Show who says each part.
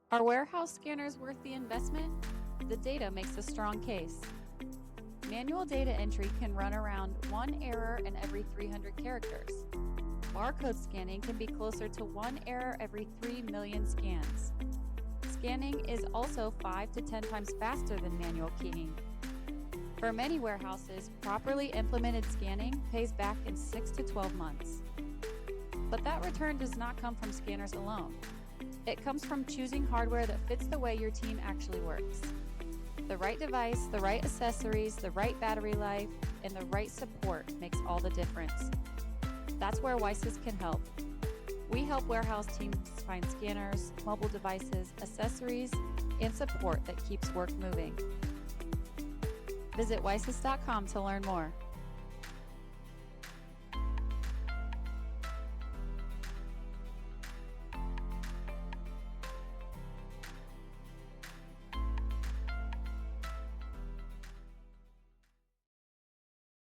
Speaker 1: Are warehouse scanners worth the investment? The data makes a strong case. Manual data entry can run around one error in every 300 characters. Barcode scanning can be closer to one error every 3 million scans. Scanning is also 5 to 10 times faster than manual keying. For many warehouses, properly implemented scanning pays back in 6 to 12 months. But that return does not come from scanners alone. It comes from choosing hardware that fits the way your team actually works. The right device, the right accessories, the right battery life, and the right support makes all the difference. That's where Wisys can help. We help warehouse teams find scanners, mobile devices, accessories, and support that keeps work moving. Visit Wisys.com to learn more.